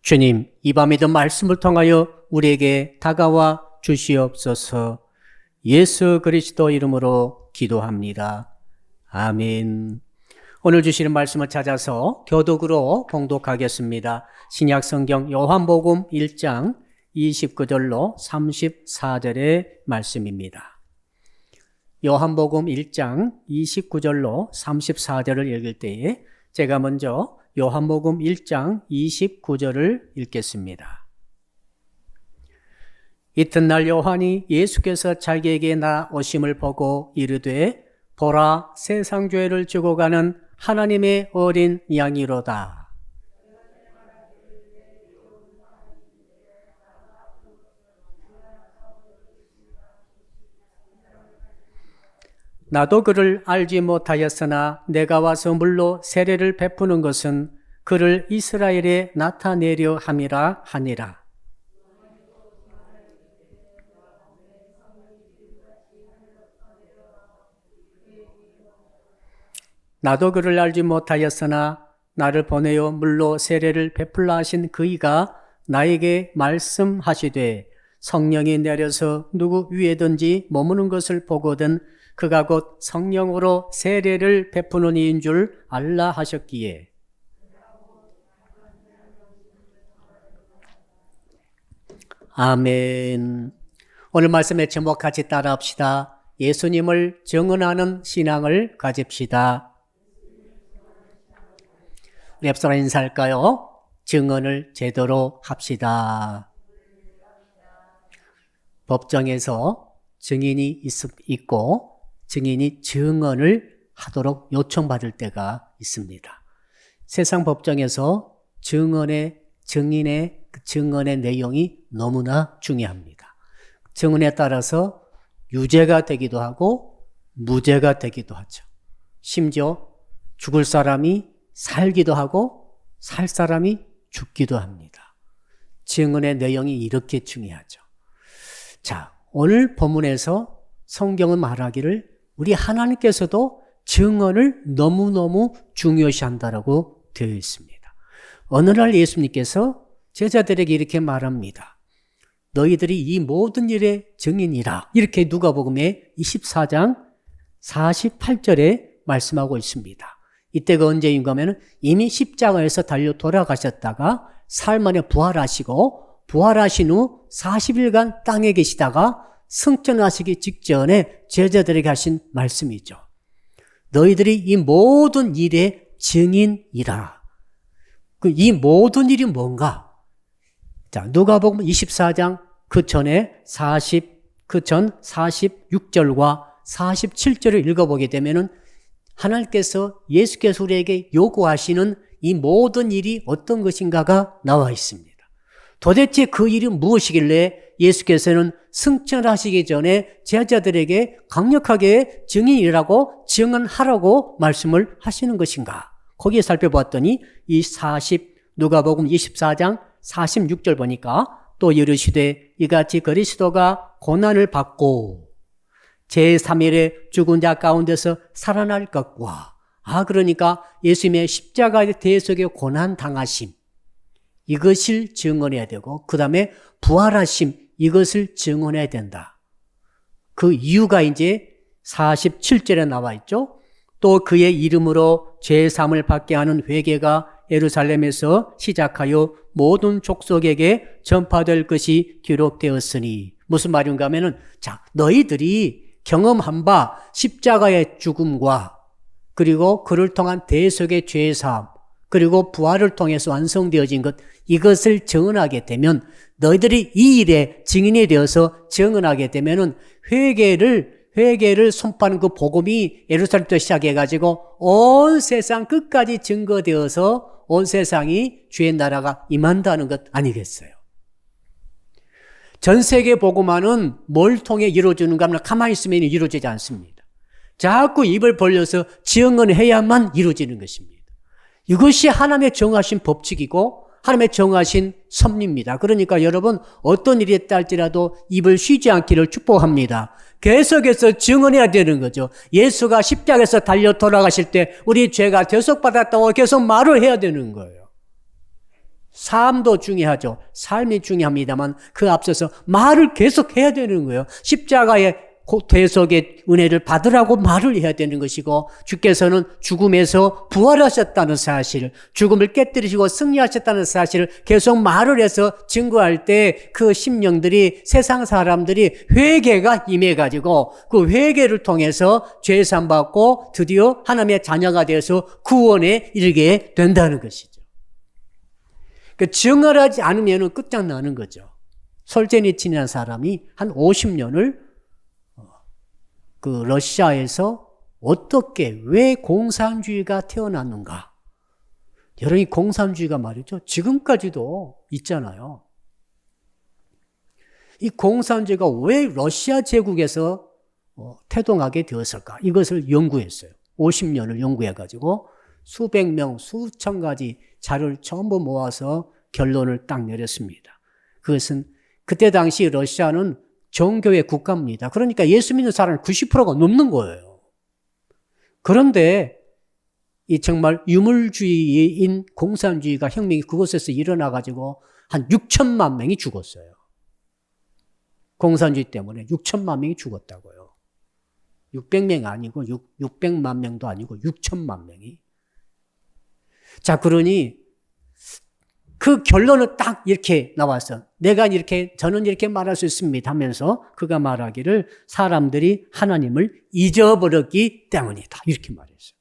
주님, 이 밤에도 말씀을 통하여 우리에게 다가와 주시옵소서. 예수 그리스도 이름으로 기도합니다. 아멘. 오늘 주시는 말씀을 찾아서 교독으로 봉독하겠습니다. 신약성경 요한복음 1장 29절로 34절의 말씀입니다. 요한복음 1장 29절로 34절을 읽을 때에 제가 먼저 요한복음 1장 29절을 읽겠습니다. 이튿날 요한이 예수께서 자기에게 나오심을 보고 이르되 보라, 세상 죄를 지고 가는 하나님의 어린 양이로다. 나도 그를 알지 못하였으나 내가 와서 물로 세례를 베푸는 것은 그를 이스라엘에 나타내려 함이라 하니라. 나도 그를 알지 못하였으나 나를 보내어 물로 세례를 베풀라 하신 그이가 나에게 말씀하시되 성령이 내려서 누구 위에든지 머무는 것을 보거든 그가 곧 성령으로 세례를 베푸는 이인 줄 알라 하셨기에. 아멘. 오늘 말씀의 제목 같이 따라합시다. 예수님을 증언하는 신앙을 가집시다. 우리 앞서라 인사할까요? 증언을 제대로 합시다. 법정에서 증인이 있고 증인이 증언을 하도록 요청받을 때가 있습니다. 세상 법정에서 증인의 증언의 내용이 너무나 중요합니다. 증언에 따라서 유죄가 되기도 하고 무죄가 되기도 하죠. 심지어 죽을 사람이 살기도 하고 살 사람이 죽기도 합니다. 증언의 내용이 이렇게 중요하죠. 자, 오늘 본문에서 성경은 말하기를 우리 하나님께서도 증언을 너무너무 중요시한다라고 되어 있습니다. 어느 날 예수님께서 제자들에게 이렇게 말합니다. 너희들이 이 모든 일의 증인이라. 이렇게 누가복음의 24장 48절에 말씀하고 있습니다. 이때가 언제인가 하면 이미 십자가에서 달려 돌아가셨다가 사흘 만에 부활하시고 부활하신 후 40일간 땅에 계시다가 승천하시기 직전에 제자들에게 하신 말씀이죠. 너희들이 이 모든 일의 증인이라. 이 모든 일이 뭔가? 자, 누가복음 24장 그 전 46절과 47절을 읽어보게 되면은 하나님께서 예수께서 우리에게 요구하시는 이 모든 일이 어떤 것인가가 나와 있습니다. 도대체 그 일이 무엇이길래 예수께서는 승천하시기 전에 제자들에게 강력하게 증인이라고 증언하라고 말씀을 하시는 것인가? 거기에 살펴봤더니 누가복음 24장 46절 보니까 또 이르시되 이같이 그리스도가 고난을 받고 제3일에 죽은 자 가운데서 살아날 것과 그러니까 예수님의 십자가의 대속의 고난 당하심 이것을 증언해야 되고 그 다음에 부활하심 이것을 증언해야 된다. 그 이유가 이제 47절에 나와 있죠. 또 그의 이름으로 죄사함을 받게 하는 회개가 예루살렘에서 시작하여 모든 족속에게 전파될 것이 기록되었으니 무슨 말인가 하면은 자, 너희들이 경험한 바 십자가의 죽음과 그리고 그를 통한 대속의 죄사함 그리고 부활을 통해서 완성되어진 것 이것을 증언하게 되면 너희들이 이 일에 증인이 되어서 증언하게 되면은 회개를 선포하는 그 복음이 예루살렘부터 시작해가지고 온 세상 끝까지 증거되어서 온 세상이 주의 나라가 임한다는 것 아니겠어요? 전 세계 복음화는 뭘 통해 이루어지는가 하면 가만히 있으면 이루어지지 않습니다. 자꾸 입을 벌려서 증언해야만 이루어지는 것입니다. 이것이 하나님의 정하신 법칙이고 하나님의 정하신 섭리입니다. 그러니까 여러분 어떤 일이 있다 할지라도 입을 쉬지 않기를 축복합니다. 계속해서 증언해야 되는 거죠. 예수가 십자가에서 달려 돌아가실 때 우리 죄가 대속받았다고 계속 말을 해야 되는 거예요. 삶도 중요하죠. 삶이 중요합니다만 그 앞서서 말을 계속 해야 되는 거예요. 십자가의 대속의 은혜를 받으라고 말을 해야 되는 것이고, 주께서는 죽음에서 부활하셨다는 사실, 죽음을 깨뜨리시고 승리하셨다는 사실을 계속 말을 해서 증거할 때 그 심령들이, 세상 사람들이 회개가 임해가지고 그 회개를 통해서 죄산 받고 드디어 하나님의 자녀가 되어서 구원에 이르게 된다는 것이죠. 그 증언하지 않으면 끝장나는 거죠. 솔제니친이라는 사람이 한 50년을 그 러시아에서 어떻게, 왜 공산주의가 태어났는가? 여러분이 공산주의가 말이죠. 지금까지도 있잖아요. 이 공산주의가 왜 러시아 제국에서 태동하게 되었을까? 이것을 연구했어요. 50년을 연구해가지고 수백 명, 수천 가지 자료를 전부 모아서 결론을 딱 내렸습니다. 그것은 그때 당시 러시아는 정교의 국가입니다. 그러니까 예수 믿는 사람은 90%가 넘는 거예요. 그런데 이 정말 유물주의인 공산주의가 혁명이 그곳에서 일어나가지고 한 6천만 명이 죽었어요. 공산주의 때문에 6천만 명이 죽었다고요. 600명 아니고 600만 명도 아니고 6천만 명이. 자, 그러니 그 결론은 딱 이렇게 나왔어. 저는 이렇게 말할 수 있습니다 하면서 그가 말하기를 사람들이 하나님을 잊어버렸기 때문이다. 이렇게 말했어요.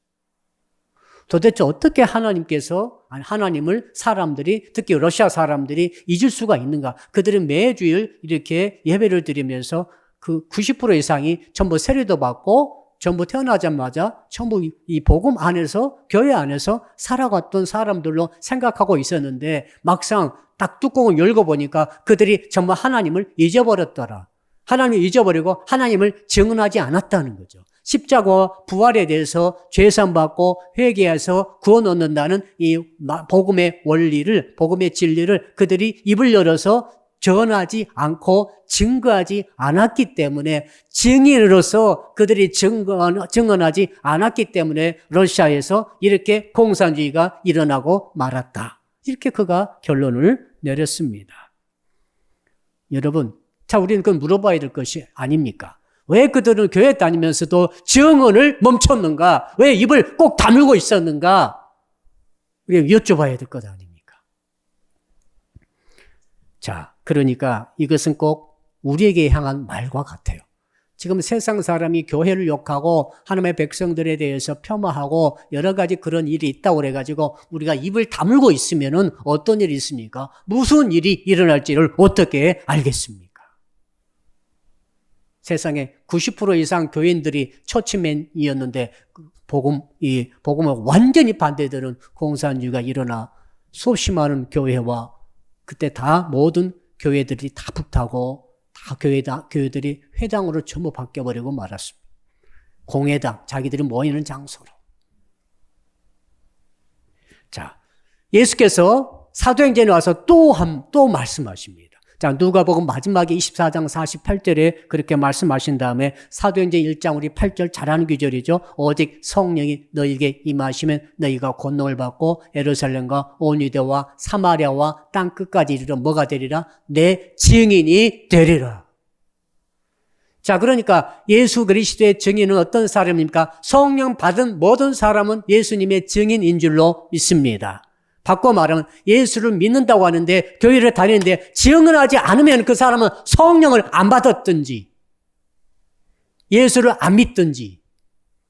도대체 어떻게 하나님을 사람들이, 특히 러시아 사람들이 잊을 수가 있는가? 그들은 매주일 이렇게 예배를 드리면서 그 90% 이상이 전부 세례도 받고 전부 태어나자마자 전부 이 복음 안에서, 교회 안에서 살아갔던 사람들로 생각하고 있었는데 막상 딱 뚜껑을 열고 보니까 그들이 전부 하나님을 잊어버렸더라. 하나님을 잊어버리고 하나님을 증언하지 않았다는 거죠. 십자가와 부활에 대해서 죄산받고 회개해서 구원 얻는다는 이 복음의 원리를, 복음의 진리를 그들이 입을 열어서 전하지 않고 증거하지 않았기 때문에, 증인으로서 그들이 증언하지 않았기 때문에 러시아에서 이렇게 공산주의가 일어나고 말았다. 이렇게 그가 결론을 내렸습니다. 여러분, 자, 우리는 그건 물어봐야 될 것이 아닙니까? 왜 그들은 교회 다니면서도 증언을 멈췄는가? 왜 입을 꼭 다물고 있었는가? 우리가 여쭤봐야 될 것 아닙니까? 자, 그러니까 이것은 꼭 우리에게 향한 말과 같아요. 지금 세상 사람이 교회를 욕하고 하나님의 백성들에 대해서 폄하하고 여러 가지 그런 일이 있다고 그래가지고 우리가 입을 다물고 있으면은 어떤 일이 있습니까? 무슨 일이 일어날지를 어떻게 알겠습니까? 세상에 90% 이상 교인들이 처치맨이었는데 복음을 완전히 반대되는 공산주의가 일어나 수없이 많은 교회와 그때 다 모든 교회들이 다 불타고 다 교회들이 회당으로 전부 바뀌어버리고 말았습니다. 공회당, 자기들이 모이는 장소로. 자, 예수께서 사도행전에 와서 또 말씀하십니다. 자, 누가복음 마지막에 24장 48절에 그렇게 말씀하신 다음에 사도행전 1장 우리 8절 잘 아는 구절이죠. 오직 성령이 너희에게 임하시면 너희가 권능을 받고 예루살렘과 온 유대와 사마리아와 땅 끝까지 이르러 뭐가 되리라? 내 증인이 되리라. 자, 그러니까 예수 그리스도의 증인은 어떤 사람입니까? 성령 받은 모든 사람은 예수님의 증인인 줄로 믿습니다. 바꿔 말하면 예수를 믿는다고 하는데 교회를 다니는데 증언하지 않으면 그 사람은 성령을 안 받았든지 예수를 안 믿든지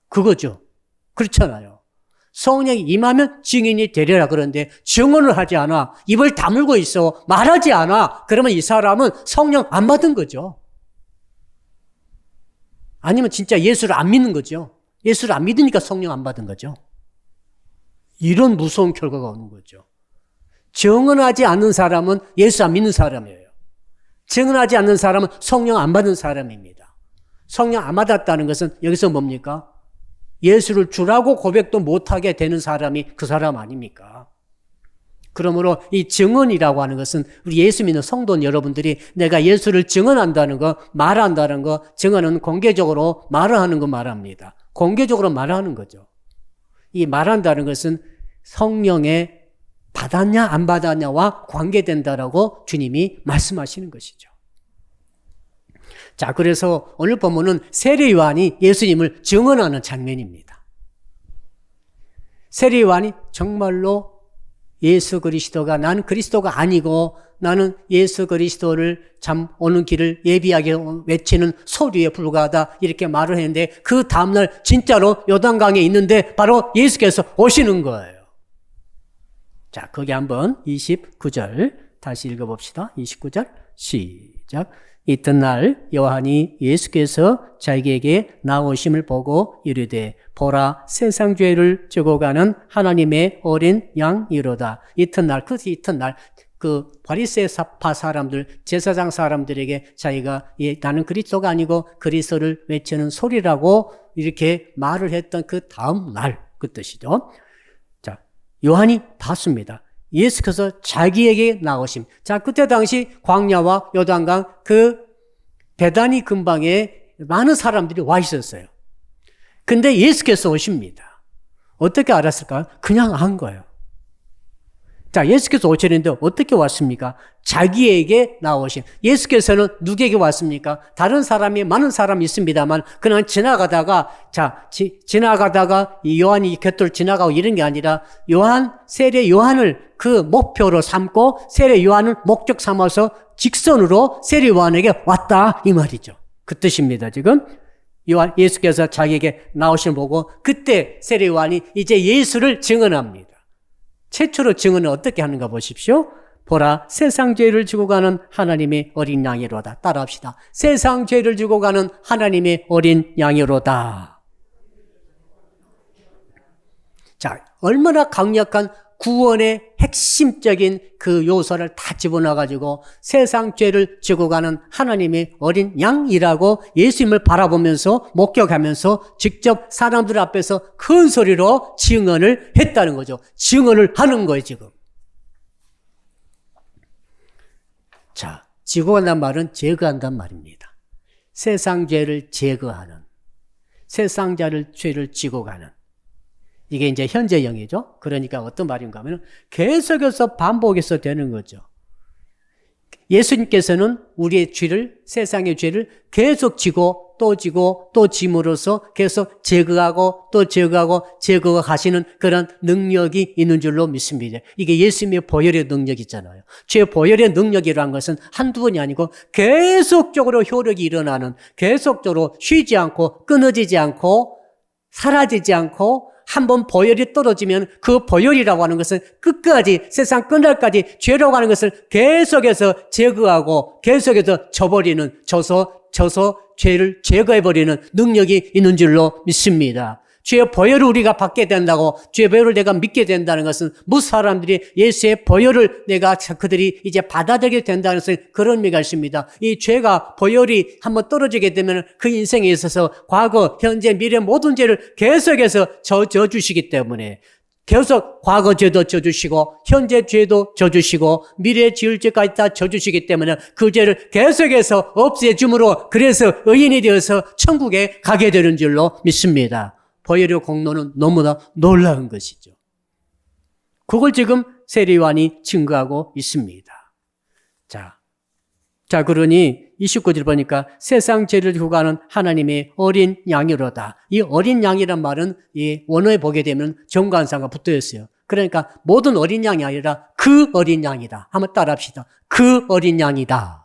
그거죠. 그렇잖아요. 성령이 임하면 증인이 되리라 그러는데 증언을 하지 않아, 입을 다물고 있어, 말하지 않아, 그러면 이 사람은 성령 안 받은 거죠. 아니면 진짜 예수를 안 믿는 거죠. 예수를 안 믿으니까 성령 안 받은 거죠. 이런 무서운 결과가 오는 거죠. 증언하지 않는 사람은 예수 안 믿는 사람이에요. 증언하지 않는 사람은 성령 안 받은 사람입니다. 성령 안 받았다는 것은 여기서 뭡니까? 예수를 주라고 고백도 못하게 되는 사람이 그 사람 아닙니까? 그러므로 이 증언이라고 하는 것은 우리 예수 믿는 성도 여러분들이 내가 예수를 증언한다는 거, 말한다는 거, 증언은 공개적으로 말을 하는 거 말합니다. 공개적으로 말하는 거죠. 이 말한다는 것은 성령의 받았냐 안 받았냐와 관계된다라고 주님이 말씀하시는 것이죠. 자, 그래서 오늘 본문은 세례 요한이 예수님을 증언하는 장면입니다. 세례 요한이 정말로 예수 그리스도가 나는 그리스도가 아니고 나는 예수 그리스도를 참 오는 길을 예비하게 외치는 소리에 불과하다 이렇게 말을 했는데 그 다음날 진짜로 요단강에 있는데 바로 예수께서 오시는 거예요. 자, 거기 한번 29절 다시 읽어봅시다. 29절 시작. 이튿날 요한이 예수께서 자기에게 나오심을 보고 이르되 보라 세상 죄를 지고 가는 하나님의 어린 양이로다. 이튿날 그 바리새파 사람들 제사장 사람들에게 자기가 나는 그리스도가 아니고 그리스도를 외치는 소리라고 이렇게 말을 했던 그 다음 날 그 뜻이죠. 자, 요한이 봤습니다. 예수께서 자기에게 나오심. 자, 그때 당시 광야와 요단강 그 베다니 근방에 많은 사람들이 와 있었어요. 근데 예수께서 오십니다. 어떻게 알았을까요? 그냥 한 거예요. 자, 예수께서 오시는데 어떻게 왔습니까? 자기에게 나오심. 예수께서는 누구에게 왔습니까? 다른 사람이 많은 사람이 있습니다만 그냥 지나가다가 이 요한이 곁을 지나가고 이런 게 아니라 세례 요한을 그 목표로 삼고 세례 요한을 목적 삼아서 직선으로 세례 요한에게 왔다 이 말이죠. 그 뜻입니다. 지금 예수께서 자기에게 나오심을 보고 그때 세례 요한이 이제 예수를 증언합니다. 최초로 증언은 어떻게 하는가 보십시오. 보라 세상 죄를 지고 가는 하나님의 어린 양이로다. 따라합시다. 세상 죄를 지고 가는 하나님의 어린 양이로다. 자, 얼마나 강력한 구원의 핵심적인 그 요소를 다 집어넣어가지고 세상 죄를 지고 가는 하나님의 어린 양이라고 예수님을 바라보면서 목격하면서 직접 사람들 앞에서 큰 소리로 증언을 했다는 거죠. 증언을 하는 거예요, 지금. 자, 지고 간다는 말은 제거한다는 말입니다. 세상 죄를 제거하는, 세상 죄를 지고 가는. 이게 이제 현재형이죠. 그러니까 어떤 말인가 하면 계속해서 반복해서 되는 거죠. 예수님께서는 우리의 죄를, 세상의 죄를 계속 지고 또 짐으로써 계속 제거하고 또 제거하시는 그런 능력이 있는 줄로 믿습니다. 이게 예수님의 보혈의 능력이잖아요. 죄 보혈의 능력이라는 것은 한두 번이 아니고 계속적으로 효력이 일어나는, 계속적으로 쉬지 않고 끊어지지 않고 사라지지 않고 한번 보혈이 떨어지면 그 보혈이라고 하는 것은 끝까지 세상 끝날까지 죄라고 하는 것을 계속해서 제거하고 계속해서 져서 죄를 제거해버리는 능력이 있는 줄로 믿습니다. 죄의 보혈을 우리가 받게 된다고, 죄의 보혈을 내가 믿게 된다는 것은 무슨 사람들이 예수의 보혈을 그들이 이제 받아들이게 된다는 것은 그런 의미가 있습니다. 이 죄가 보혈이 한번 떨어지게 되면 그 인생에 있어서 과거, 현재, 미래 모든 죄를 계속해서 져주시기 때문에 계속 과거 죄도 져주시고 현재 죄도 져주시고 미래 지을 죄까지 다 져주시기 때문에 그 죄를 계속해서 없애줌으로 그래서 의인이 되어서 천국에 가게 되는 줄로 믿습니다. 보혈의 공로는 너무나 놀라운 것이죠. 그걸 지금 세례 요한이 증거하고 있습니다. 자, 그러니 29절 보니까 세상 죄를 지고 가는 하나님의 어린 양이로다. 이 어린 양이란 말은 이 원어에 보게 되면 정관사가 붙어 있어요. 그러니까 모든 어린 양이 아니라 그 어린 양이다. 한번 따라합시다. 그 어린 양이다.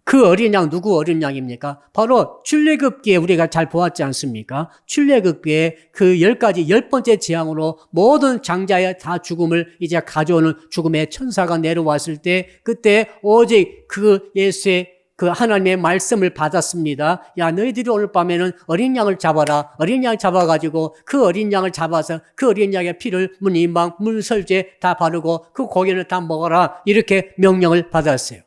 그 어린 양, 누구 어린 양입니까? 바로 출애굽기에 우리가 잘 보았지 않습니까? 출애굽기에 그 10가지 10번째 재앙으로 모든 장자의 다 죽음을 이제 가져오는 죽음의 천사가 내려왔을 때 그때 오직 그 예수의 그 하나님의 말씀을 받았습니다. 야, 너희들이 오늘 밤에는 어린 양을 잡아라. 어린 양 잡아가지고 그 어린 양을 잡아서 그 어린 양의 피를 문이망, 문설제 다 바르고 그 고기를 다 먹어라. 이렇게 명령을 받았어요.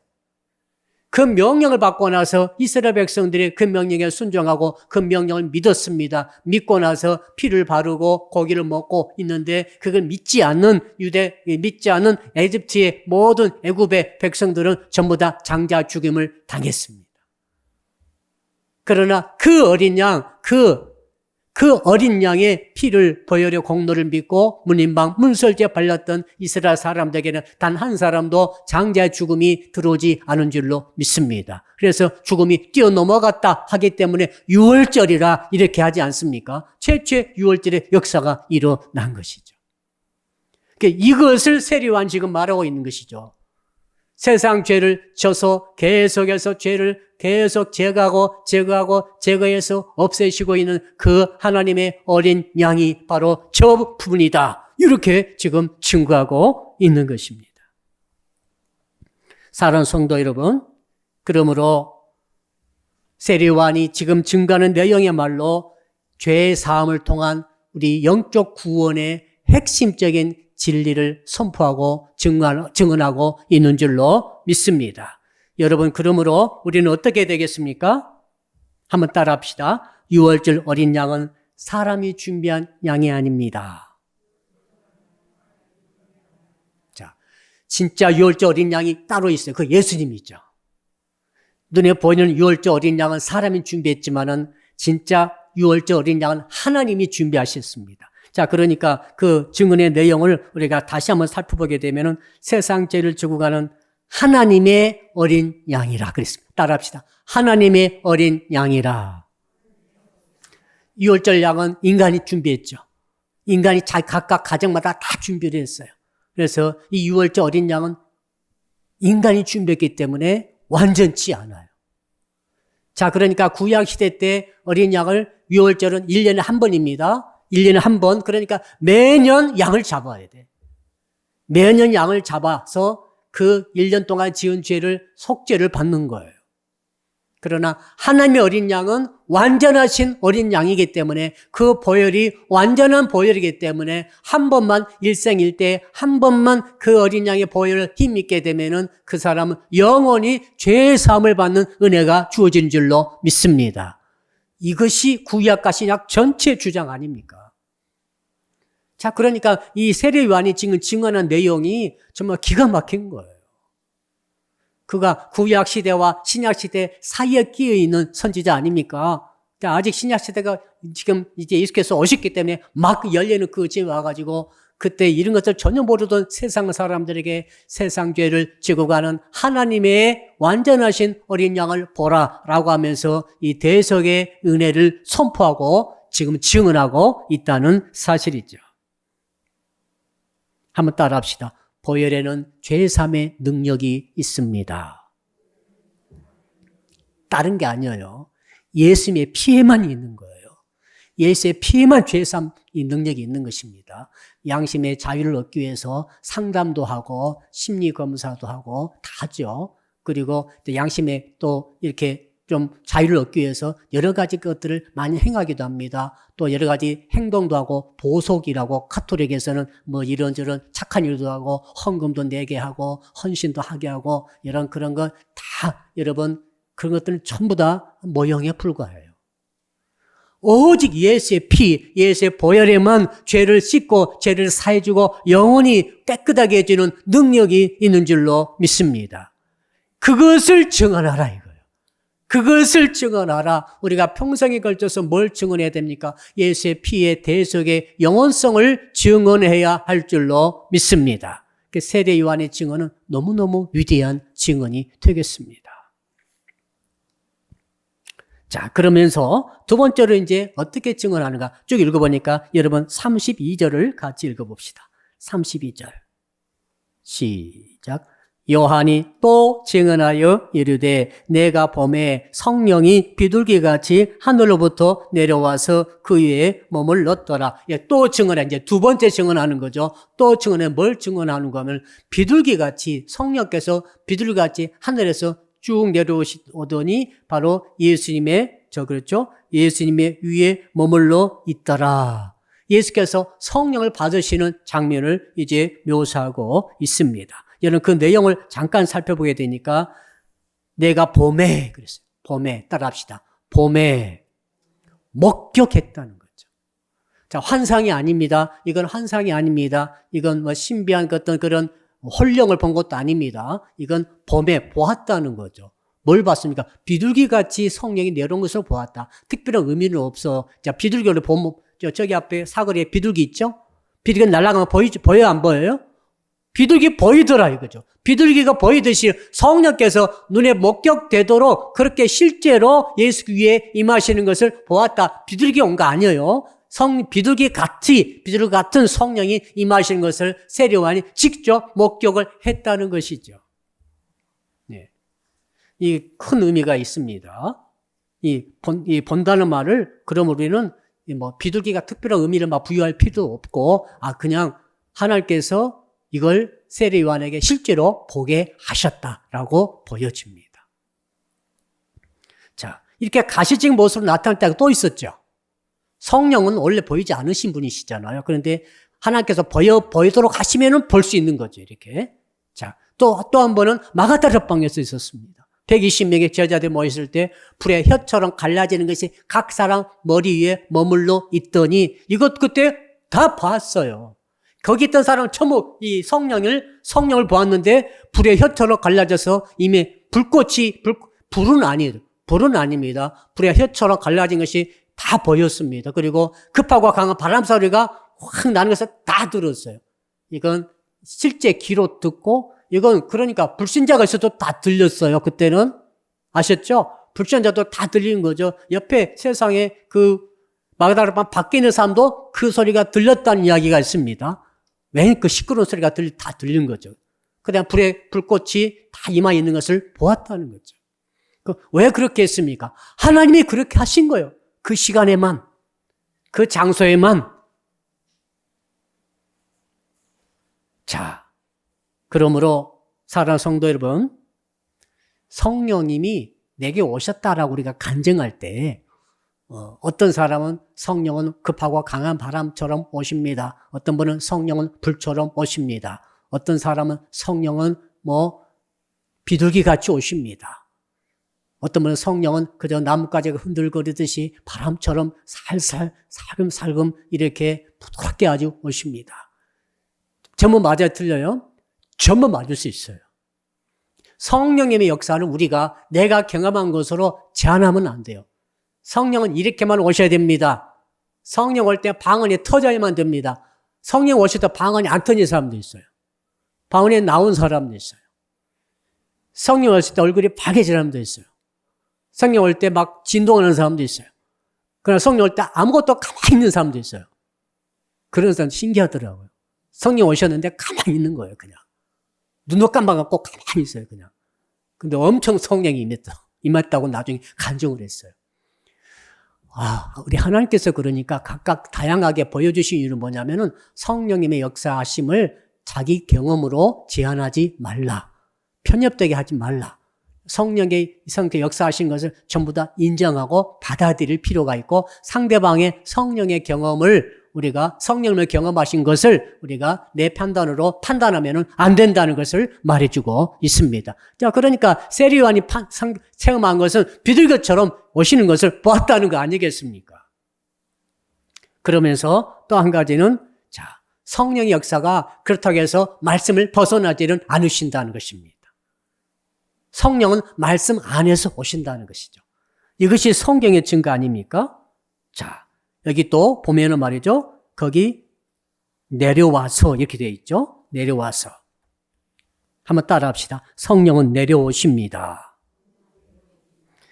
그 명령을 받고 나서 이스라엘 백성들이 그 명령에 순종하고 그 명령을 믿었습니다. 믿고 나서 피를 바르고 고기를 먹고 있는데 그걸 믿지 않는 에집트의 모든 애굽의 백성들은 전부 다 장자 죽임을 당했습니다. 그러나 그 어린 양, 그 그 어린 양의 피를 보혈의 공로를 믿고 문인방 문설주에 발렸던 이스라엘 사람들에게는 단 한 사람도 장자의 죽음이 들어오지 않은 줄로 믿습니다. 그래서 죽음이 뛰어넘어갔다 하기 때문에 유월절이라 이렇게 하지 않습니까? 최초의 유월절의 역사가 일어난 것이죠. 이것을 세례요한 지금 말하고 있는 것이죠. 세상 죄를 져서 계속해서 죄를 계속 제거해서 없애시고 있는 그 하나님의 어린 양이 바로 저 부분이다. 이렇게 지금 증거하고 있는 것입니다. 사랑하는 성도 여러분, 그러므로 세례요한이 지금 증거하는 내용이야말로 죄 사함을 통한 우리 영적 구원의 핵심적인 진리를 선포하고 증언하고 있는 줄로 믿습니다. 여러분, 그러므로 우리는 어떻게 되겠습니까? 한번 따라합시다. 유월절 어린 양은 사람이 준비한 양이 아닙니다. 자, 진짜 유월절 어린 양이 따로 있어요. 그 예수님이죠. 눈에 보이는 유월절 어린 양은 사람이 준비했지만은 진짜 유월절 어린 양은 하나님이 준비하셨습니다. 자, 그러니까 그 증언의 내용을 우리가 다시 한번 살펴보게 되면은 세상 죄를 지고 가는 하나님의 어린 양이라 그랬습니다. 따라합시다. 하나님의 어린 양이라. 유월절 양은 인간이 준비했죠. 인간이 각각 가정마다 다 준비를 했어요. 그래서 이 유월절 어린 양은 인간이 준비했기 때문에 완전치 않아요. 자, 그러니까 구약시대 때 어린 양을 유월절은 1년에 한 번입니다. 1년에 한 번. 그러니까 매년 양을 잡아야 돼. 매년 양을 잡아서 그 1년 동안 지은 죄를 속죄를 받는 거예요. 그러나 하나님의 어린 양은 완전하신 어린 양이기 때문에 그 보혈이 완전한 보혈이기 때문에 한 번만 일생일대 한 번만 그 어린 양의 보혈을 힘입게 되면은 그 사람은 영원히 죄의 사함을 받는 은혜가 주어진 줄로 믿습니다. 이것이 구약과 신약 전체 주장 아닙니까? 자, 그러니까 이 세례요한이 지금 증언한 내용이 정말 기가 막힌 거예요. 그가 구약 시대와 신약 시대 사이에 끼어 있는 선지자 아닙니까? 아직 신약 시대가 지금 이제 익숙해서 오셨기 때문에 막 열리는 그 즈음에 와가지고 그때 이런 것을 전혀 모르던 세상 사람들에게 세상 죄를 지고 가는 하나님의 완전하신 어린 양을 보라라고 하면서 이 대속의 은혜를 선포하고 지금 증언하고 있다는 사실이죠. 한번 따라합시다. 보혈에는 죄삼의 능력이 있습니다. 다른 게 아니에요. 예수님의 피에만 있는 거예요. 예수의 피에만 죄삼 이 능력이 있는 것입니다. 양심의 자유를 얻기 위해서 상담도 하고 심리 검사도 하고 다 하죠. 그리고 양심에 또 이렇게 좀 자유를 얻기 위해서 여러 가지 것들을 많이 행하기도 합니다. 또 여러 가지 행동도 하고 보속이라고 카톨릭에서는 뭐 이런저런 착한 일도 하고 헌금도 내게 하고 헌신도 하게 하고 이런 그런 거 다 여러분 그런 것들은 전부 다 모형에 불과해요. 오직 예수의 피, 예수의 보혈에만 죄를 씻고 죄를 사해주고 영원히 깨끗하게 해주는 능력이 있는 줄로 믿습니다. 그것을 증언하라 이거예요. 그것을 증언하라. 우리가 평생에 걸쳐서 뭘 증언해야 됩니까? 예수의 피의 대속의 영원성을 증언해야 할 줄로 믿습니다. 세례 요한의 증언은 너무너무 위대한 증언이 되겠습니다. 자, 그러면서 두 번째로 이제 어떻게 증언하는가 쭉 읽어보니까 여러분 32절을 같이 읽어봅시다. 32절. 시작. 요한이 또 증언하여 이르되 내가 봄에 성령이 비둘기같이 하늘로부터 내려와서 그 위에 몸을 넣었더라. 예, 또 증언해. 이제 두 번째 증언하는 거죠. 또 증언해. 뭘 증언하는 거면 비둘기같이 성령께서 비둘기같이 하늘에서 쭉 내려오더니 바로 예수님의 그렇죠? 예수님의 위에 머물러 있더라. 예수께서 성령을 받으시는 장면을 이제 묘사하고 있습니다. 여러분 그 내용을 잠깐 살펴보게 되니까 내가 봄에 그랬어요. 봄에 따라합시다. 봄에 목격했다는 거죠. 자, 환상이 아닙니다. 이건 환상이 아닙니다. 이건 뭐 신비한 어떤 그런 홀령을 본 것도 아닙니다. 이건 봄에 보았다는 거죠. 뭘 봤습니까? 비둘기같이 성령이 내려온 것을 보았다. 특별한 의미는 없어. 자, 비둘기를 보면, 저기 앞에 사거리에 비둘기 있죠? 비둘기가 날아가면 보여요, 안 보여요? 비둘기 보이더라, 이거죠. 비둘기가 보이듯이 성령께서 눈에 목격되도록 그렇게 실제로 예수 위에 임하시는 것을 보았다. 비둘기 온 거 아니에요. 비둘기 같은 성령이 임하시는 것을 세례요한이 직접 목격을 했다는 것이죠. 네. 이 큰 의미가 있습니다. 본다는 말을, 그럼 우리는 비둘기가 특별한 의미를 부여할 필요도 없고, 그냥 하나님께서 이걸 세례 요한에게 실제로 보게 하셨다라고 보여집니다. 자, 이렇게 가시적 모습으로 나타날 때가 또 있었죠. 성령은 원래 보이지 않으신 분이시잖아요. 그런데 하나님께서 보이도록 하시면은 볼 수 있는 거죠, 이렇게. 자, 또 한 번은 마가다라 방에서 있었습니다. 120명의 제자들 모였을 때 불의 혀처럼 갈라지는 것이 각 사람 머리 위에 머물러 있더니 이것 그때 다 봤어요. 거기 있던 사람은 전부 이 성령을 보았는데 불의 혀처럼 갈라져서 이미 불은 아닙니다. 불의 혀처럼 갈라진 것이 다 보였습니다. 그리고 급하고 강한 바람 소리가 확 나는 것을 다 들었어요. 이건 실제 귀로 듣고, 이건 그러니까 불신자가 있어도 다 들렸어요. 그때는. 아셨죠? 불신자도 다 들리는 거죠. 옆에 세상에 마가다라 방 밖에 있는 사람도 그 소리가 들렸다는 이야기가 있습니다. 왜 그 시끄러운 소리가 다 들린 거죠. 그냥 불꽃이 다 임하 있는 것을 보았다는 거죠. 왜 그렇게 했습니까? 하나님이 그렇게 하신 거예요. 그 시간에만, 그 장소에만. 자, 그러므로 사랑하는 성도 여러분, 성령님이 내게 오셨다라고 우리가 간증할 때 어떤 사람은 성령은 급하고 강한 바람처럼 오십니다. 어떤 분은 성령은 불처럼 오십니다. 어떤 사람은 성령은 비둘기같이 오십니다. 어떤 분은 성령은 그저 나뭇가지가 흔들거리듯이 바람처럼 살살 살금살금 이렇게 부드럽게 아주 오십니다. 전부 맞아요, 틀려요? 전부 맞을 수 있어요. 성령님의 역사는 내가 경험한 것으로 제한하면 안 돼요. 성령은 이렇게만 오셔야 됩니다. 성령 올 때 방언이 터져야만 됩니다. 성령 오실 때 방언이 안 터진 사람도 있어요. 방언이 나온 사람도 있어요. 성령 오실 때 얼굴이 빨개진 사람도 있어요. 성령 올 때 막 진동하는 사람도 있어요. 그러나 성령 올 때 아무것도 가만히 있는 사람도 있어요. 그런 사람 신기하더라고요. 성령 오셨는데 가만히 있는 거예요, 그냥. 눈도 깜빡하고 가만히 있어요, 그냥. 근데 엄청 성령이 임했다고 나중에 간증을 했어요. 우리 하나님께서 그러니까 각각 다양하게 보여주신 이유는 뭐냐면은 성령님의 역사하심을 자기 경험으로 제한하지 말라. 편협되게 하지 말라. 성령의 역사하신 것을 전부 다 인정하고 받아들일 필요가 있고, 상대방의 성령의 경험을 성령을 경험하신 것을 우리가 내 판단으로 판단하면 안 된다는 것을 말해주고 있습니다. 자, 그러니까 세례 요한이 체험한 것은 비둘기처럼 오시는 것을 보았다는 거 아니겠습니까? 그러면서 또 한 가지는, 성령의 역사가 그렇다고 해서 말씀을 벗어나지는 않으신다는 것입니다. 성령은 말씀 안에서 오신다는 것이죠. 이것이 성경의 증거 아닙니까? 자, 여기 또 보면은 말이죠. 거기 내려와서 이렇게 되어 있죠. 내려와서. 한번 따라 합시다. 성령은 내려오십니다.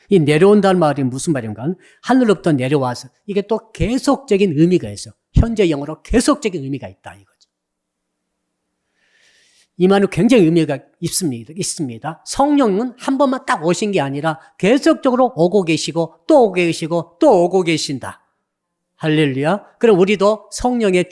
이 내려온다는 말이 무슨 말인가? 하늘로부터 내려와서. 이게 또 계속적인 의미가 있어. 현재 영어로 계속적인 의미가 있다 이거죠. 이 말은 굉장히 의미가 있습니다. 성령은 한 번만 딱 오신 게 아니라 계속적으로 오고 계시고 또 오고 계시고 또 오고 계신다. 할렐루야. 그럼 우리도 성령의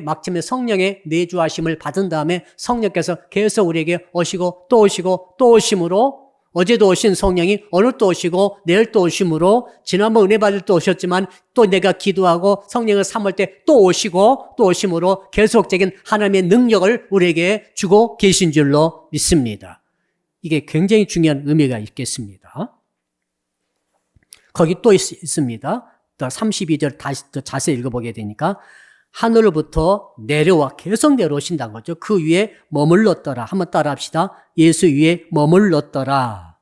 마침내 성령의 내주하심을 받은 다음에 성령께서 계속 우리에게 오시고 또 오시고 또 오심으로, 어제도 오신 성령이 오늘 또 오시고 내일 또 오심으로, 지난번 은혜 받을 때 오셨지만 또 내가 기도하고 성령을 삼을 때 또 오시고 또 오심으로 계속적인 하나님의 능력을 우리에게 주고 계신 줄로 믿습니다. 이게 굉장히 중요한 의미가 있겠습니다. 거기 또 있습니다. 또 32절 다시 더 자세히 읽어보게 되니까, 하늘로부터 내려와 계속 내려오신다는 거죠. 그 위에 머물렀더라. 한번 따라합시다. 예수 위에 머물렀더라.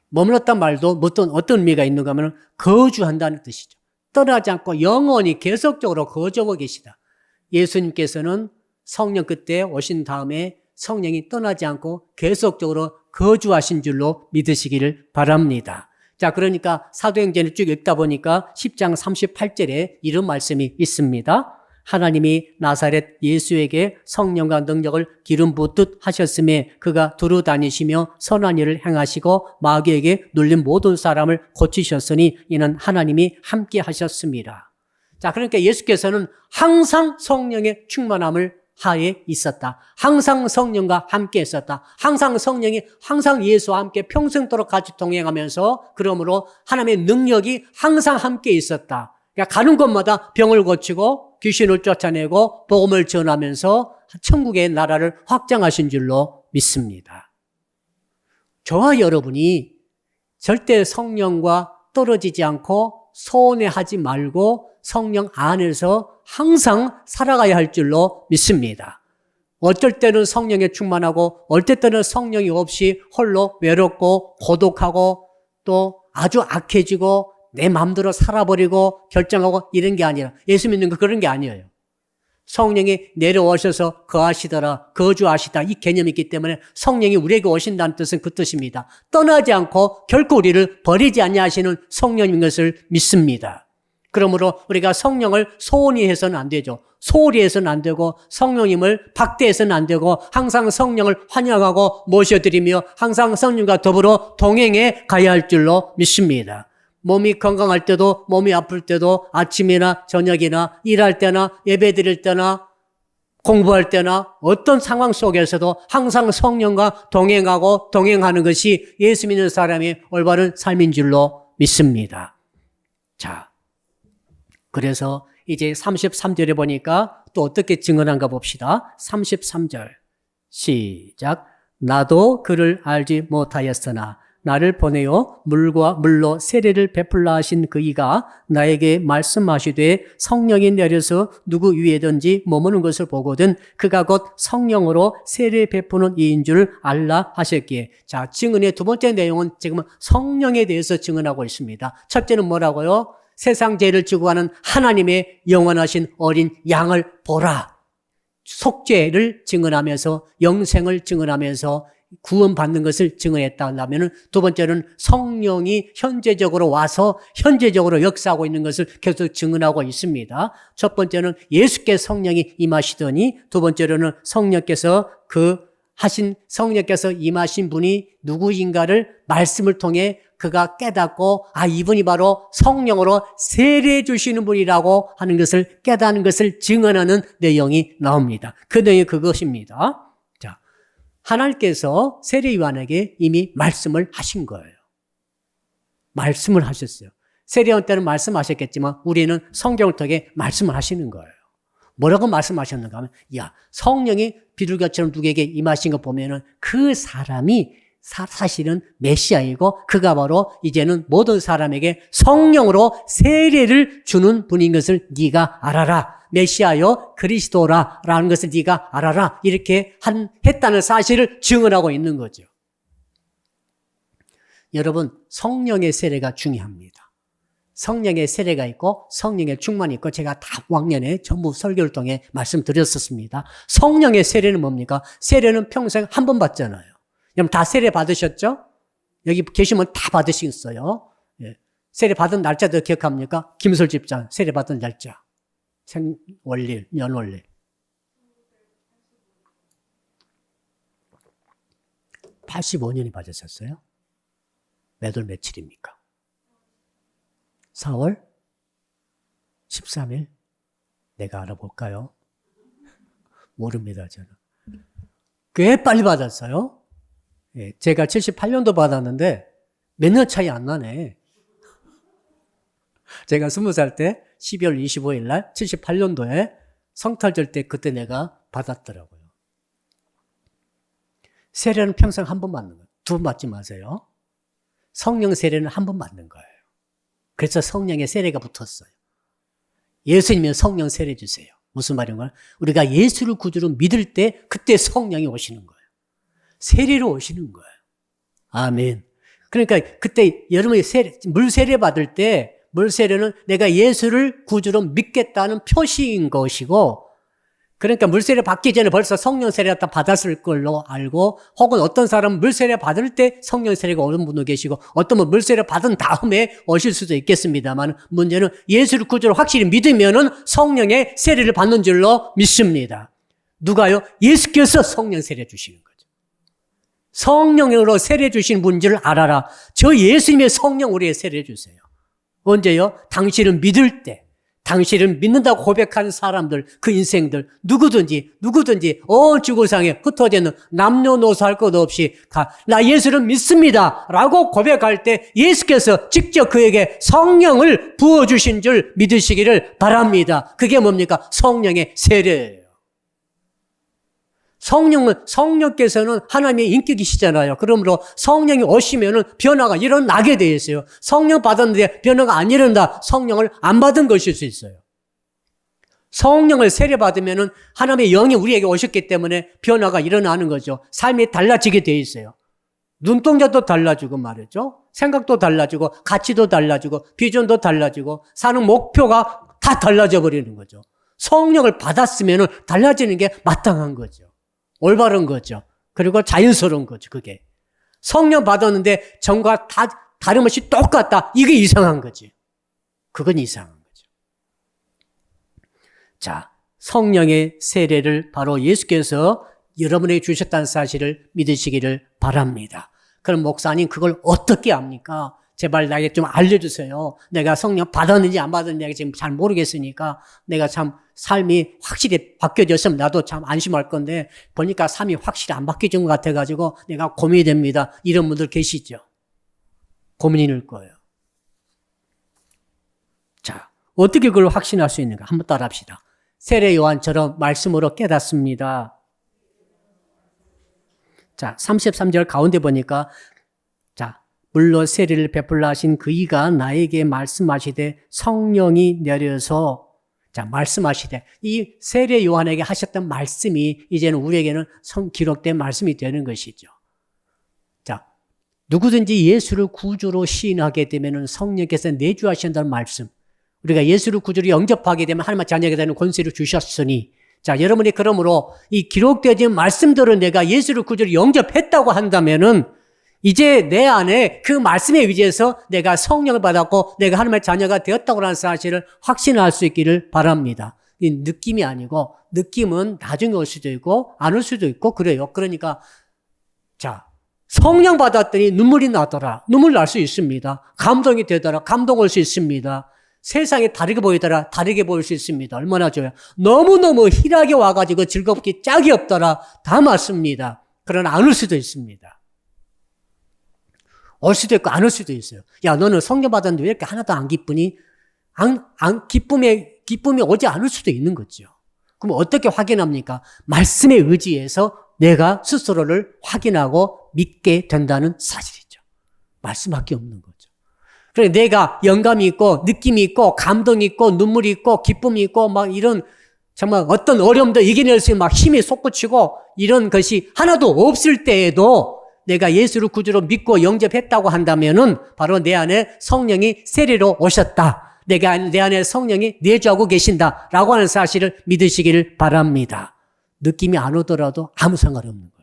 머물렀단 말도 어떤 의미가 있는가 하면 거주한다는 뜻이죠. 떠나지 않고 영원히 계속적으로 거주하고 계시다. 예수님께서는 성령 그때 오신 다음에 성령이 떠나지 않고 계속적으로 거주하신 줄로 믿으시기를 바랍니다. 자, 그러니까 사도행전을 쭉 읽다 보니까 10장 38절에 이런 말씀이 있습니다. 하나님이 나사렛 예수에게 성령과 능력을 기름 붓듯 하셨음에 그가 두루 다니시며 선한 일을 행하시고 마귀에게 눌린 모든 사람을 고치셨으니 이는 하나님이 함께 하셨습니다. 자, 그러니까 예수께서는 항상 성령의 충만함을 하에 있었다. 항상 성령과 함께 있었다. 항상 성령이 항상 예수와 함께 평생도록 같이 동행하면서 그러므로 하나님의 능력이 항상 함께 있었다. 그러니까 가는 곳마다 병을 고치고 귀신을 쫓아내고 복음을 전하면서 천국의 나라를 확장하신 줄로 믿습니다. 저와 여러분이 절대 성령과 떨어지지 않고 소원해하지 말고 성령 안에서 항상 살아가야 할 줄로 믿습니다. 어쩔 때는 성령에 충만하고 어쩔 때는 성령이 없이 홀로 외롭고 고독하고 또 아주 악해지고 내 마음대로 살아버리고 결정하고 이런 게 아니라 예수 믿는 거 그런 게 아니에요. 성령이 내려오셔서 거하시더라, 거주하시다 이 개념이 있기 때문에 성령이 우리에게 오신다는 뜻은 그 뜻입니다. 떠나지 않고 결코 우리를 버리지 아니하시는 성령인 것을 믿습니다. 그러므로 우리가 성령을 소원히 해서는 안 되죠. 소홀히 해서는 안 되고 성령님을 박대해서는 안 되고 항상 성령을 환영하고 모셔드리며 항상 성령과 더불어 동행해 가야 할 줄로 믿습니다. 몸이 건강할 때도 몸이 아플 때도 아침이나 저녁이나 일할 때나 예배 드릴 때나 공부할 때나 어떤 상황 속에서도 항상 성령과 동행하고 동행하는 것이 예수 믿는 사람의 올바른 삶인 줄로 믿습니다. 자, 그래서 이제 33절에 보니까 또 어떻게 증언한가 봅시다. 33절 시작. 나도 그를 알지 못하였으나 나를 보내어 물로 세례를 베풀라 하신 그이가 나에게 말씀하시되 성령이 내려서 누구 위에든지 머무는 것을 보거든 그가 곧 성령으로 세례 베푸는 이인 줄 알라 하셨기에. 자, 증언의 두 번째 내용은 지금 성령에 대해서 증언하고 있습니다. 첫째는 뭐라고요? 세상 죄를 지고 가는 하나님의 영원하신 어린 양을 보라. 속죄를 증언하면서 영생을 증언하면서 구원받는 것을 증언했다 하면 두 번째는 성령이 현재적으로 와서 현재적으로 역사하고 있는 것을 계속 증언하고 있습니다. 첫 번째는 예수께 성령이 임하시더니 두 번째로는 성령께서 성령께서 임하신 분이 누구인가를 말씀을 통해 그가 깨닫고 이분이 바로 성령으로 세례해 주시는 분이라고 하는 것을 깨닫는 것을 증언하는 내용이 나옵니다. 그 내용이 그것입니다. 자, 하나님께서 세례 요한에게 이미 말씀을 하신 거예요. 말씀을 하셨어요. 세례 요한 때는 말씀하셨겠지만 우리는 성경을 통해 말씀을 하시는 거예요. 뭐라고 말씀하셨는가 하면 성령이 비둘기처럼 누구에게 임하신 거 보면은 그 사람이 사실은 메시아이고 그가 바로 이제는 모든 사람에게 성령으로 세례를 주는 분인 것을 네가 알아라. 메시아여 그리스도라라는 것을 네가 알아라. 이렇게 했다는 사실을 증언하고 있는 거죠. 여러분, 성령의 세례가 중요합니다. 성령의 세례가 있고 성령의 충만이 있고 제가 다 왕년에 전부 설교를 통해 말씀드렸었습니다. 성령의 세례는 뭡니까? 세례는 평생 한 번 받잖아요. 여러분 다 세례 받으셨죠? 여기 계시면 다 받으시겠어요? 예. 세례 받은 날짜도 기억합니까? 김설 집장 세례 받은 날짜. 생월일, 연월일. 85년이 받으셨어요? 몇 월 며칠입니까? 4월 13일? 내가 알아볼까요? 모릅니다, 저는. 꽤 빨리 받았어요. 예, 제가 78년도 받았는데 몇 년 차이 안 나네. 제가 20살 때 12월 25일 날 78년도에 성탄절 때 그때 내가 받았더라고요. 세례는 평생 한 번 받는 거예요. 두 번 받지 마세요. 성령 세례는 한 번 받는 거예요. 그래서 성령의 세례가 붙었어요. 예수님의 성령 세례 주세요. 무슨 말인가요? 우리가 예수를 구주로 믿을 때 그때 성령이 오시는 거예요. 세례로 오시는 거예요. 아멘. 그러니까 그때 여러분이 물 세례 받을 때 물 세례는 내가 예수를 구주로 믿겠다는 표시인 것이고, 그러니까 물 세례 받기 전에 벌써 성령 세례를 다 받았을 걸로 알고, 혹은 어떤 사람은 물 세례 받을 때 성령 세례가 오는 분도 계시고, 어떤 분은 물 세례 받은 다음에 오실 수도 있겠습니다만, 문제는 예수를 구주로 확실히 믿으면은 성령의 세례를 받는 줄로 믿습니다. 누가요? 예수께서 성령 세례 주시는 거죠. 성령으로 세례 주신 분인 줄 알아라. 저 예수님의 성령 우리에 세례 주세요. 언제요? 당신을 믿을 때, 당신을 믿는다고 고백하는 사람들, 그 인생들, 누구든지 온 지구상에 흩어져 있는 남녀노소 할 것 없이 나 예수를 믿습니다 라고 고백할 때 예수께서 직접 그에게 성령을 부어주신 줄 믿으시기를 바랍니다. 그게 뭡니까? 성령의 세례예요. 성령께서는 하나님의 인격이시잖아요. 그러므로 성령이 오시면은 변화가 일어나게 되어 있어요. 성령 받았는데 변화가 안 일어난다. 성령을 안 받은 것일 수 있어요. 성령을 세례받으면은 하나님의 영이 우리에게 오셨기 때문에 변화가 일어나는 거죠. 삶이 달라지게 되어 있어요. 눈동자도 달라지고 말이죠. 생각도 달라지고, 가치도 달라지고, 비전도 달라지고, 사는 목표가 다 달라져 버리는 거죠. 성령을 받았으면은 달라지는 게 마땅한 거죠. 올바른 거죠. 그리고 자연스러운 거죠, 그게. 성령 받았는데 전과 다름없이 똑같다. 이게 이상한 거지. 그건 이상한 거죠. 자, 성령의 세례를 바로 예수께서 여러분에게 주셨다는 사실을 믿으시기를 바랍니다. 그럼 목사님, 그걸 어떻게 압니까? 제발 나에게 좀 알려주세요. 내가 성령 받았는지 안 받았는지 지금 잘 모르겠으니까 내가 참 삶이 확실히 바뀌어졌으면 나도 참 안심할 건데 보니까 삶이 확실히 안 바뀌어진 것 같아가지고 내가 고민이 됩니다. 이런 분들 계시죠? 고민일 거예요. 자, 어떻게 그걸 확신할 수 있는가? 한번 따라 합시다. 세례 요한처럼 말씀으로 깨닫습니다. 자, 33절 가운데 보니까 자, 물로 세례를 베풀라 하신 그이가 나에게 말씀하시되 성령이 내려서 자, 말씀하시되 이 세례 요한에게 하셨던 말씀이 이제는 우리에게는 기록된 말씀이 되는 것이죠. 자, 누구든지 예수를 구주로 시인하게 되면 성령께서 내주하신다는 말씀. 우리가 예수를 구주로 영접하게 되면 하나님의 자녀가 되는 권세를 주셨으니 자, 여러분이 그러므로 이 기록되어진 말씀들을 내가 예수를 구주로 영접했다고 한다면은 이제 내 안에 그 말씀에 의지해서 내가 성령을 받았고 내가 하나님의 자녀가 되었다고 하는 사실을 확신할 수 있기를 바랍니다. 이 느낌이 아니고 느낌은 나중에 올 수도 있고 안 올 수도 있고 그래요. 그러니까 자, 성령 받았더니 눈물이 나더라. 눈물 날 수 있습니다. 감동이 되더라. 감동 올 수 있습니다. 세상이 다르게 보이더라. 다르게 보일 수 있습니다. 얼마나 좋아요. 너무너무 희락이 와가지고 즐겁기 짝이 없더라. 다 맞습니다. 그러나 안 올 수도 있습니다. 올 수도 있고 안 올 수도 있어요. 야, 너는 성령 받았는데 왜 이렇게 하나도 안 기쁘니? 기쁨이 오지 않을 수도 있는 거죠. 그럼 어떻게 확인합니까? 말씀에 의지해서 내가 스스로를 확인하고 믿게 된다는 사실이죠. 말씀밖에 없는 거죠. 그래, 내가 영감이 있고, 느낌이 있고, 감동이 있고, 눈물이 있고, 기쁨이 있고, 막 이런 정말 어떤 어려움도 이겨낼 수 있는 막 힘이 솟구치고 이런 것이 하나도 없을 때에도 내가 예수를 구주로 믿고 영접했다고 한다면은 바로 내 안에 성령이 세례로 오셨다. 내 안에 성령이 내주하고 계신다라고 하는 사실을 믿으시기를 바랍니다. 느낌이 안 오더라도 아무 상관없는 거예요.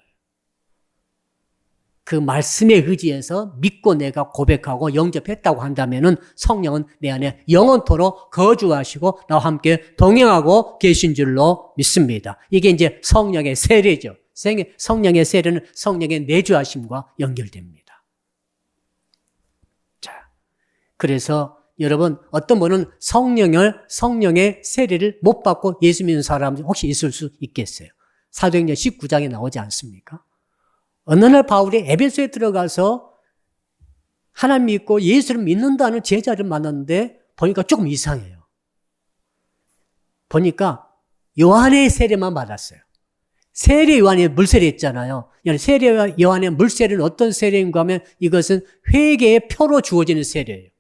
그 말씀에 의지해서 믿고 내가 고백하고 영접했다고 한다면은 성령은 내 안에 영원토록 거주하시고 나와 함께 동행하고 계신 줄로 믿습니다. 이게 이제 성령의 세례죠. 성령의 세례는 성령의 내주하심과 연결됩니다. 자, 그래서 여러분 어떤 분은 성령의 세례를 못 받고 예수 믿는 사람 혹시 있을 수 있겠어요? 사도행전 19장에 나오지 않습니까? 어느 날 바울이 에베소에 들어가서 하나님 믿고 예수를 믿는다는 제자를 만났는데 보니까 조금 이상해요. 보니까 요한의 세례만 받았어요. 세례 요한이 물세례 했잖아요. 세례 요한의 물세례는 어떤 세례인가 하면 이것은 회개의 표로 주어지는 세례예요.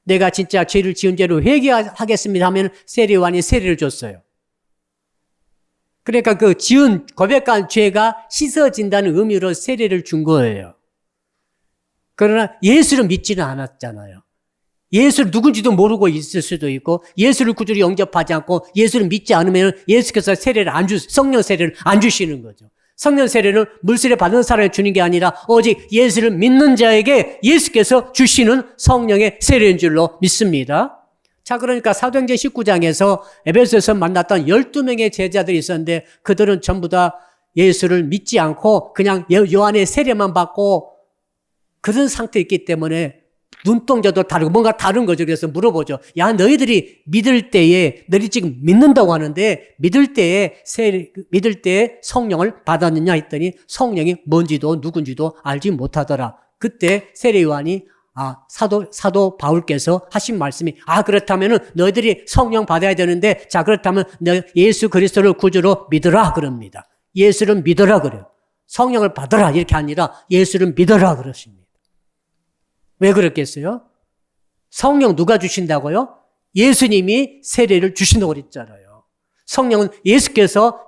내가 진짜 죄를 지은 죄로 회개하겠습니다 하면 세례요한이 세례를 줬어요. 그러니까 그 고백한 죄가 씻어진다는 의미로 세례를 준 거예요. 그러나 예수를 믿지는 않았잖아요. 예수를 누군지도 모르고 있을 수도 있고, 예수를 구주로 영접하지 않고 예수를 믿지 않으면 예수께서 성령 세례를 안 주시는 거죠. 성령 세례는 물세례 받은 사람에 주는 게 아니라 오직 예수를 믿는 자에게 예수께서 주시는 성령의 세례인 줄로 믿습니다. 자, 그러니까 사도행전 19장에서 에베소에서 만났던 12명의 제자들이 있었는데 그들은 전부 다 예수를 믿지 않고 그냥 요한의 세례만 받고 그런 상태였기 때문에 눈동자도 다르고 뭔가 다른 거죠. 그래서 물어보죠. 야, 너희들이 믿을 때에, 너희 지금 믿는다고 하는데 믿을 때에 성령을 받았느냐 했더니 성령이 뭔지도 누군지도 알지 못하더라. 그때 세례 요한이 사도 바울께서 하신 말씀이 그렇다면은 너희들이 성령 받아야 되는데 자, 그렇다면 너 예수 그리스도를 구주로 믿으라 그럽니다. 예수를 믿으라 그래요. 성령을 받으라 이렇게 아니라 예수를 믿으라 그러십니다. 왜 그랬겠어요? 성령 누가 주신다고요? 예수님이 세례를 주신다고 그랬잖아요. 성령은 예수께서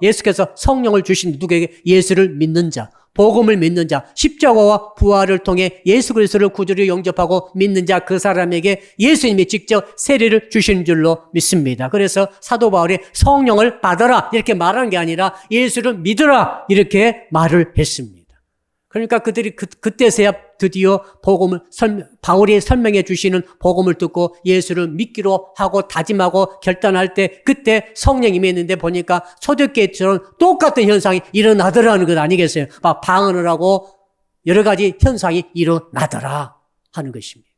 성령을 주신 누구에게? 예수를 믿는 자, 복음을 믿는 자, 십자가와 부활을 통해 예수 그리스도를 구주로 영접하고 믿는 자, 그 사람에게 예수님이 직접 세례를 주신 줄로 믿습니다. 그래서 사도 바울이 성령을 받아라 이렇게 말한 게 아니라 예수를 믿으라 이렇게 말을 했습니다. 그러니까 그들이 그때서야 드디어 바울이 설명해 주시는 복음을 듣고 예수를 믿기로 하고 다짐하고 결단할 때 그때 성령이 임했는데 보니까 초대교회처럼 똑같은 현상이 일어나더라는 것 아니겠어요? 막 방언을 하고 여러 가지 현상이 일어나더라 하는 것입니다.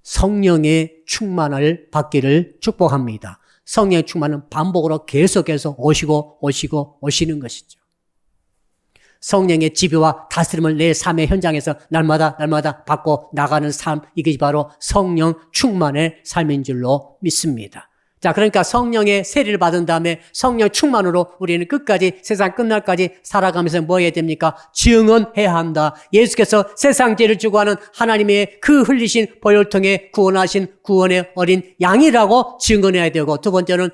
성령의 충만을 받기를 축복합니다. 성령의 충만은 반복으로 계속해서 오시는 것이죠. 성령의 지배와 다스림을 내 삶의 현장에서 날마다 받고 나가는 삶, 이게 바로 성령 충만의 삶인 줄로 믿습니다. 자, 그러니까 성령의 세례를 받은 다음에 성령 충만으로 우리는 끝까지 세상 끝날까지 살아가면서 뭐 해야 됩니까? 증언해야 한다. 예수께서 세상 죄를 지고 하는 하나님의 그 흘리신 보혈을 통해 구원하신 구원의 어린 양이라고 증언해야 되고, 두 번째는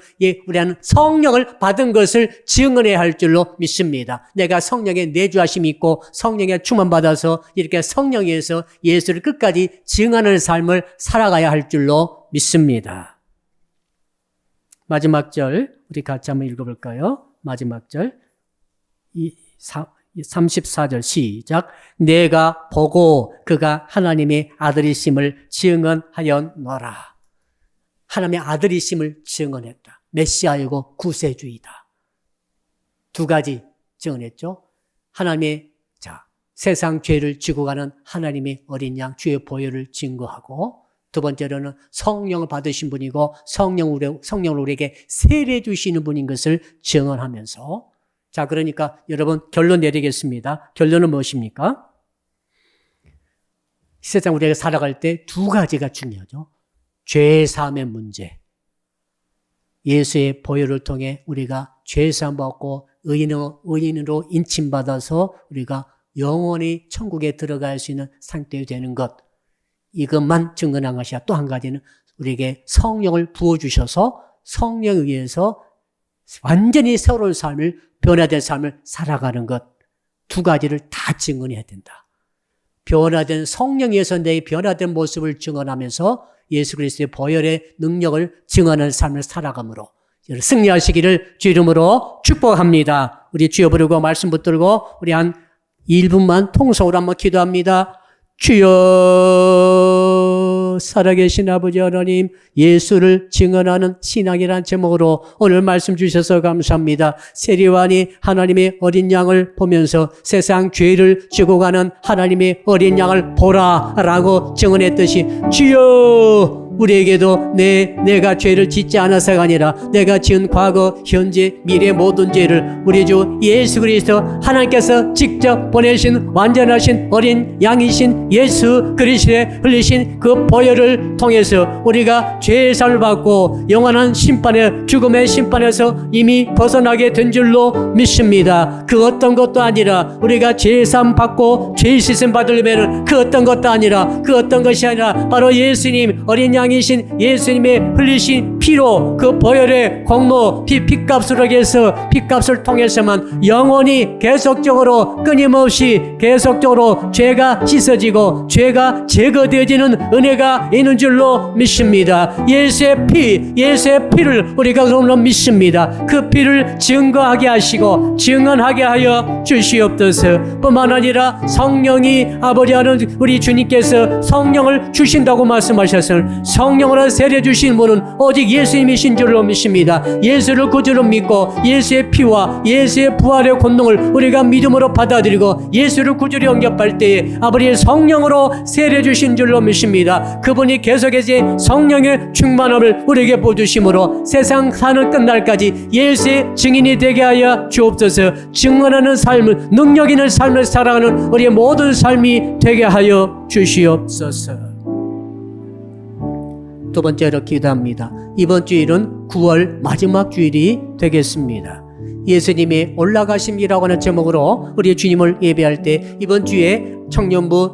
우리는 성령을 받은 것을 증언해야 할 줄로 믿습니다. 내가 성령의 내주하심이 있고 성령의 충만받아서 이렇게 성령에서 예수를 끝까지 증언하는 삶을 살아가야 할 줄로 믿습니다. 마지막 절 우리 같이 한번 읽어볼까요? 마지막 절 34절 시작. 내가 보고 그가 하나님의 아들이심을 증언하였노라. 하나님의 아들이심을 증언했다. 메시아이고 구세주이다. 두 가지 증언했죠. 하나님의 세상 죄를 지고 가는 하나님의 어린 양 주의 보혈을 증거하고, 두 번째로는 성령을 받으신 분이고 성령을 우리에게 세례 주시는 분인 것을 증언하면서, 자, 그러니까 여러분 결론 내리겠습니다. 결론은 무엇입니까? 세상 우리가 살아갈 때 두 가지가 중요하죠. 죄사함의 문제. 예수의 보혈을 통해 우리가 죄사함 받고 의인으로 인침받아서 우리가 영원히 천국에 들어갈 수 있는 상태가 되는 것. 이것만 증언한 것이야. 또 한 가지는 우리에게 성령을 부어주셔서 성령에 의해서 완전히 새로운 삶을, 변화된 삶을 살아가는 것. 두 가지를 다 증언해야 된다. 변화된 성령에 의해서 내 변화된 모습을 증언하면서 예수 그리스도의 보혈의 능력을 증언하는 삶을 살아감으로 승리하시기를 주 이름으로 축복합니다. 우리 주여 부르고 말씀 붙들고 우리 한 1분만 통성으로 한번 기도합니다. 주여, 살아계신 아버지 하나님, 예수를 증언하는 신앙이라는 제목으로 오늘 말씀 주셔서 감사합니다. 세례요한이 하나님의 어린 양을 보면서 세상 죄를 지고 가는 하나님의 어린 양을 보라라고 증언했듯이 주여, 우리에게도 내가 죄를 짓지 않아서가 아니라 내가 지은 과거, 현재, 미래 모든 죄를 우리 주 예수 그리스도 하나님께서 직접 보내신 완전하신 어린 양이신 예수 그리스도의 흘리신 그 보혈을 통해서 우리가 죄의 사함을 받고 영원한 심판의 죽음의 심판에서 이미 벗어나게 된 줄로 믿습니다. 그 어떤 것도 아니라 우리가 죄의 사함 받고 죄의 씻음 받으려면 그 어떤 것도 아니라 그 어떤 것이 아니라 바로 예수님 어린 양이신 예수님의 흘리신 피로 그 보혈의 공로 피값으로 해서 피값을 통해서만 영원히 계속적으로 끊임없이 계속적으로 죄가 씻어지고 죄가 제거되어지는 은혜가 있는 줄로 믿습니다. 예수의 피를 우리가 그러므로 믿습니다. 그 피를 증거하게 하시고 증언하게 하여 주시옵소서. 뿐만 아니라 성령이 아버지 하는 우리 주님께서 성령을 주신다고 말씀하셨을 성령으로 세례 주신 분은 오직 예수님이신 줄로 믿습니다. 예수를 구주로 믿고 예수의 피와 예수의 부활의 권능을 우리가 믿음으로 받아들이고 예수를 구주로 영접할 때에 아버지의 성령으로 세례 주신 줄로 믿습니다. 그분이 계속해서 성령의 충만함을 우리에게 보여주심으로 세상 사는 끝날까지 예수의 증인이 되게 하여 주옵소서. 증언하는 삶을 능력 있는 삶을 살아가는 우리의 모든 삶이 되게 하여 주시옵소서. 두 번째로 기도합니다. 이번 주일은 9월 마지막 주일이 되겠습니다. 예수님이 올라가심이라고 하는 제목으로 우리 주님을 예배할 때 이번 주에 청년부,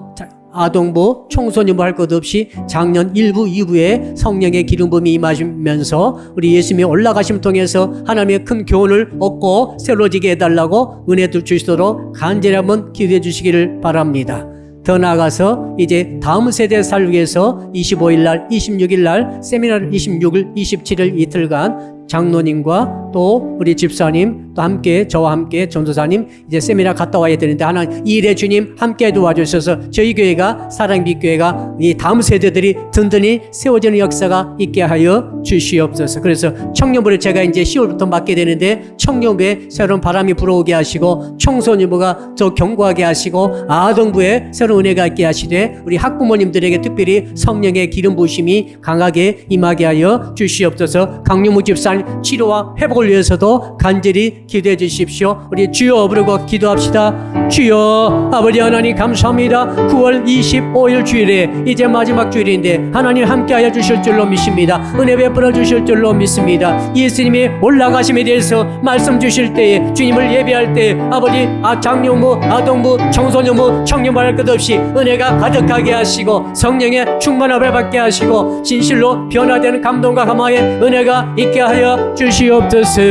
아동부, 청소년부 할 것 없이 작년 1부, 2부에 성령의 기름 부음이 임하시면서 우리 예수님이 올라가심 통해서 하나님의 큰 교훈을 얻고 새로워지게 해달라고 은혜도 주시도록 간절히 한번 기도해 주시기를 바랍니다. 더 나아가서 이제 다음 세대 살기 위해서 25일 날, 26일 날 세미나를 26일, 27일 이틀간 장로님과 또 우리 집사님 또 함께 저와 함께 전도사님 이제 세미나 갔다 와야 되는데 하나님 이 일에 주님 함께 도와주셔서 저희 교회가 사랑빛교회가 이 다음 세대들이 든든히 세워지는 역사가 있게 하여 주시옵소서. 그래서 청년부를 제가 이제 10월부터 맡게 되는데 청년부에 새로운 바람이 불어오게 하시고 청소년부가 더 견고하게 하시고 아동부에 새로운 은혜가 있게 하시되 우리 학부모님들에게 특별히 성령의 기름 부으심이 강하게 임하게 하여 주시옵소서. 강용무 집사님 치료와 회복을 위해서도 간절히 기도해 주십시오. 우리 주여 부르고 기도합시다. 주여 아버지 하나님 감사합니다. 9월 25일 주일에 이제 마지막 주일인데 하나님 함께하여 주실 줄로 믿습니다. 은혜 베풀어 주실 줄로 믿습니다. 예수님이 올라가심에 대해서 말씀 주실 때에 주님을 예배할 때 아버지 장년부, 아동부, 청소년부, 청년부 할 것 없이 은혜가 가득하게 하시고 성령의 충만함을 받게 하시고 진실로 변화되는 감동과 감화의 은혜가 있게 하여 주시옵소서.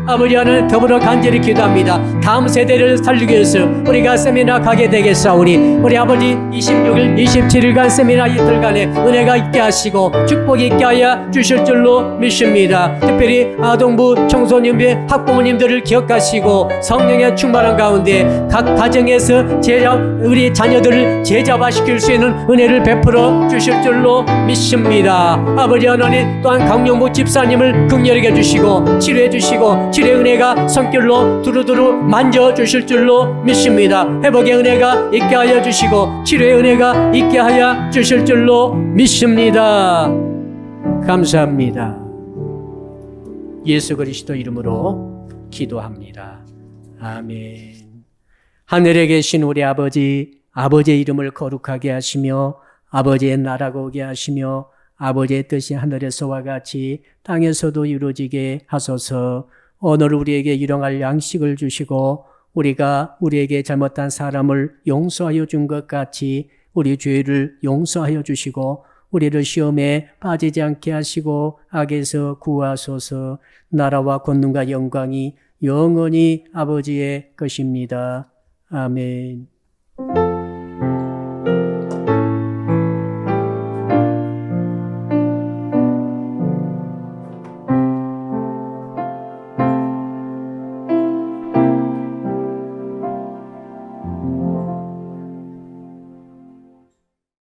아버지 하나님 더불어 간절히 기도합니다. 다음 세대를 살리기 위해서 우리가 세미나 가게 되겠사오니 우리 아버지 26일 27일간 세미나 이틀간에 은혜가 있게 하시고 축복이 있게 하여 주실 줄로 믿습니다. 특별히 아동부 청소년부의 학부모님들을 기억하시고 성령의 충만한 가운데 각 가정에서 우리 자녀들을 제자화시킬 수 있는 은혜를 베풀어 주실 줄로 믿습니다. 아버지 하나님 또한 강용무 집사님을 긍휼히 해주시고 치료해 주시고 치료의 은혜가 손길로 두루두루 만져주실 줄로 믿습니다. 회복의 은혜가 있게 하여 주시고 치료의 은혜가 있게 하여 주실 줄로 믿습니다. 감사합니다. 예수 그리스도 이름으로 기도합니다. 아멘. 하늘에 계신 우리 아버지의 이름을 거룩하게 하시며 아버지의 나라가 오게 하시며 아버지의 뜻이 하늘에서와 같이 땅에서도 이루어지게 하소서. 오늘 우리에게 일용할 양식을 주시고 우리가 우리에게 잘못한 사람을 용서하여 준 것 같이 우리 죄를 용서하여 주시고 우리를 시험에 빠지지 않게 하시고 악에서 구하소서. 나라와 권능과 영광이 영원히 아버지의 것입니다. 아멘.